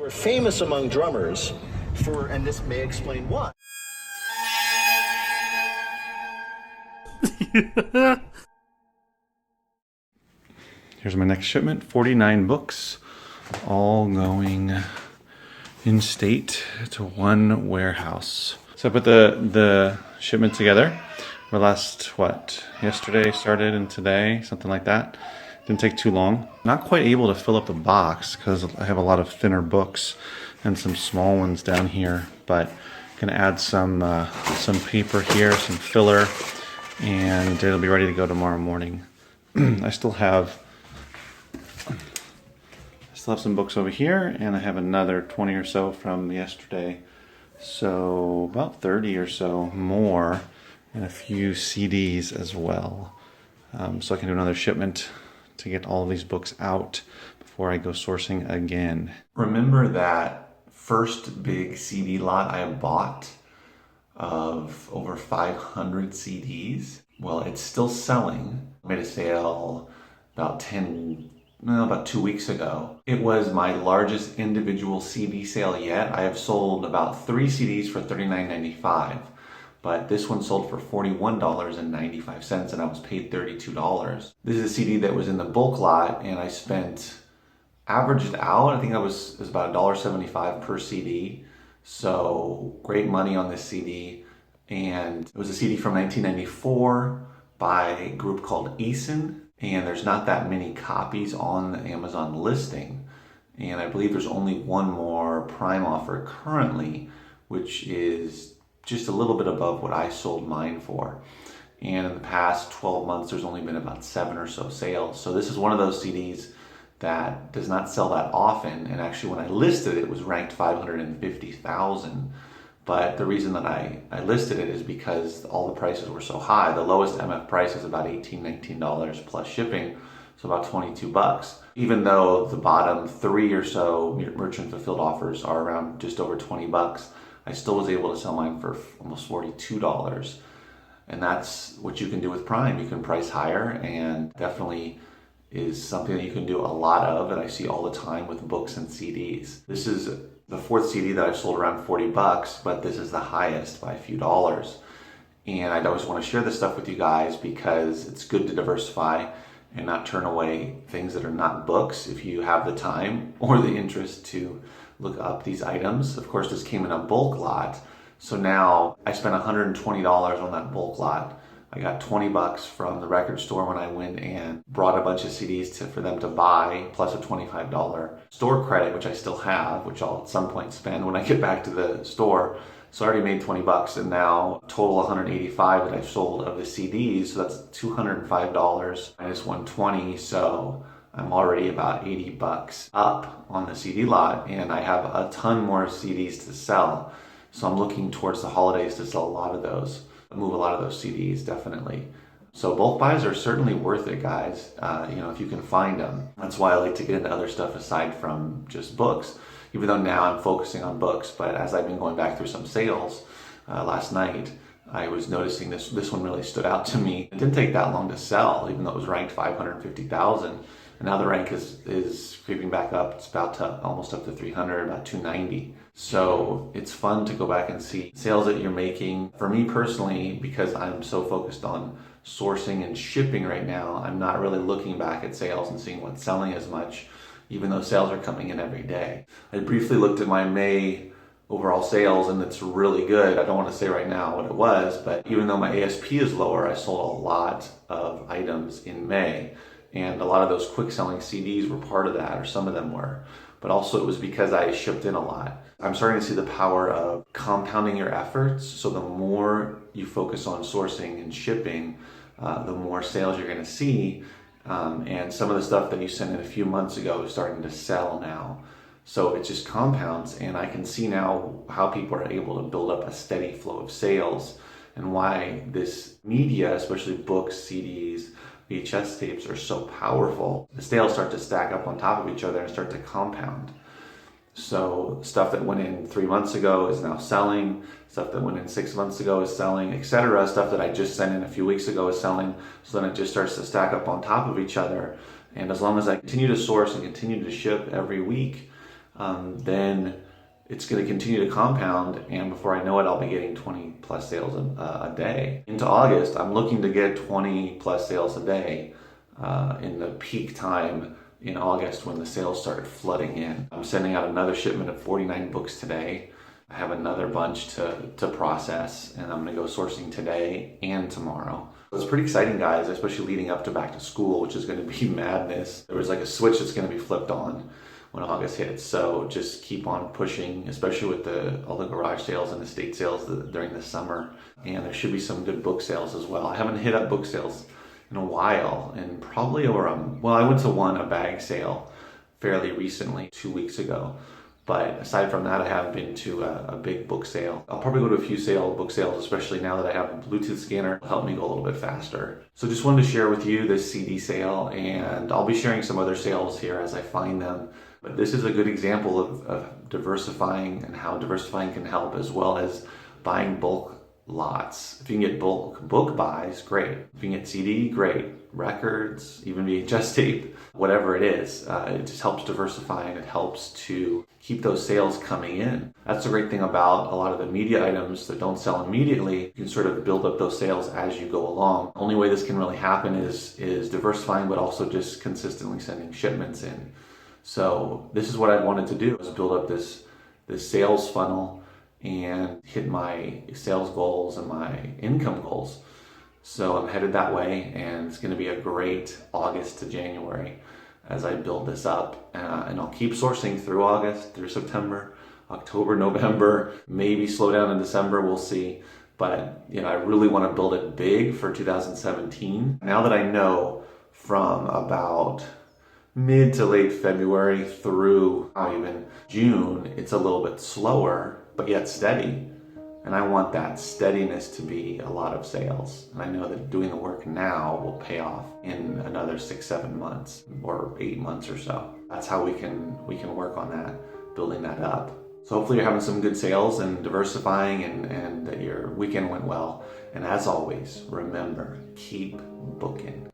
famous among drummers for, and this may explain why. Here's my next shipment, 49 books, all going in state to one warehouse. So I put the shipment together. My last, yesterday started and today, something like that. Didn't take too long. Not quite able to fill up the box because I have a lot of thinner books and some small ones down here, but gonna add some paper here, some filler, and it'll be ready to go tomorrow morning. I still have some books over here, and I have another 20 or so from yesterday. So about 30 or so more, and a few CDs as well. So I can do another shipment to get all of these books out before I go sourcing again. Remember that first big CD lot I bought of over 500 CDs? Well, it's still selling. I made a sale about 2 weeks ago. It was my largest individual CD sale yet. I have sold about 3 CDs for $39.95, but this one sold for $41.95 and I was paid $32. This is a CD that was in the bulk lot, and I averaged out, I think it was about $1.75 per CD. So great money on this CD. And it was a CD from 1994 by a group called Eason. And there's not that many copies on the Amazon listing. And I believe there's only one more Prime offer currently, which is just a little bit above what I sold mine for. And in the past 12 months, there's only been about 7 or so sales. So this is one of those CDs that does not sell that often. And actually, when I listed it, it was ranked 550,000. But the reason that I listed it is because all the prices were so high. The lowest MF price is about $18, $19 plus shipping, so about 22 bucks. Even though the bottom 3 or so merchant fulfilled offers are around just over 20 bucks, I still was able to sell mine for almost $42. And that's what you can do with Prime. You can price higher, and definitely is something that you can do a lot of, and I see all the time with books and CDs. This is the 4th CD that I've sold around 40 bucks, but this is the highest by a few dollars. And I always want to share this stuff with you guys because it's good to diversify and not turn away things that are not books if you have the time or the interest to look up these items. Of course, this came in a bulk lot. So now I spent $120 on that bulk lot. I got 20 bucks from the record store when I went and brought a bunch of CDs for them to buy, plus a $25 store credit, which I still have, which I'll at some point spend when I get back to the store. So I already made 20 bucks, and now total 185 that I've sold of the CDs. So that's $205 minus 120. So I'm already about 80 bucks up on the CD lot, and I have a ton more CDs to sell. So I'm looking towards the holidays to sell a lot of those. Move a lot of those CDs, definitely. So bulk buys are certainly worth it, guys, if you can find them. That's why I like to get into other stuff aside from just books, even though now I'm focusing on books. But as I've been going back through some sales last night, I was noticing this one really stood out to me. It didn't take that long to sell, even though it was ranked 550,000. And now the rank is creeping back up. It's almost up to 300, about 290. So it's fun to go back and see sales that you're making. For me personally, because I'm so focused on sourcing and shipping right now, I'm not really looking back at sales and seeing what's selling as much, even though sales are coming in every day. I briefly looked at my May overall sales, and it's really good. I don't want to say right now what it was, but even though my ASP is lower, I sold a lot of items in May. And a lot of those quick selling CDs were part of that, or some of them were. But also it was because I shipped in a lot. I'm starting to see the power of compounding your efforts. So the more you focus on sourcing and shipping, the more sales you're going to see. And some of the stuff that you sent in a few months ago is starting to sell now. So it just compounds, and I can see now how people are able to build up a steady flow of sales, and why this media, especially books, CDs, VHS tapes, are so powerful. The sales start to stack up on top of each other and start to compound. So stuff that went in 3 months ago is now selling. Stuff that went in 6 months ago is selling, etc. Stuff that I just sent in a few weeks ago is selling. So then it just starts to stack up on top of each other. And as long as I continue to source and continue to ship every week, then it's going to continue to compound, and before I know it, I'll be getting 20 plus sales a day. Into August, I'm looking to get 20 plus sales a day in the peak time in August when the sales started flooding in. I'm sending out another shipment of 49 books today. I have another bunch to process, and I'm going to go sourcing today and tomorrow. So it's pretty exciting, guys, especially leading up to back to school, which is going to be madness. There was like a switch that's going to be flipped on when August hits. So just keep on pushing, especially with all the garage sales and estate sales during the summer. And there should be some good book sales as well. I haven't hit up book sales in a while, and probably over I went to a bag sale fairly recently, 2 weeks ago. But aside from that, I haven't been to a big book sale. I'll probably go to a few book sales, especially now that I have a Bluetooth scanner. It'll help me go a little bit faster. So just wanted to share with you this CD sale, and I'll be sharing some other sales here as I find them. But this is a good example of diversifying and how diversifying can help, as well as buying bulk lots. If you can get bulk book buys, great. If you can get CD, great. Records, even VHS tape, whatever it is, it just helps diversify, and it helps to keep those sales coming in. That's the great thing about a lot of the media items that don't sell immediately. You can sort of build up those sales as you go along. The only way this can really happen is diversifying, but also just consistently sending shipments in. So this is what I wanted to do, is build up this sales funnel and hit my sales goals and my income goals. So I'm headed that way, and it's going to be a great August to January as I build this up. And I'll keep sourcing through August, through September, October, November, maybe slow down in December, we'll see. But I really want to build it big for 2017. Now that I know from about mid to late February through even June, it's a little bit slower, but yet steady. And I want that steadiness to be a lot of sales. And I know that doing the work now will pay off in another 6-7 months or 8 months or so. That's how we can work on that, building that up. So hopefully you're having some good sales and diversifying, and that your weekend went well. And as always, remember, keep booking.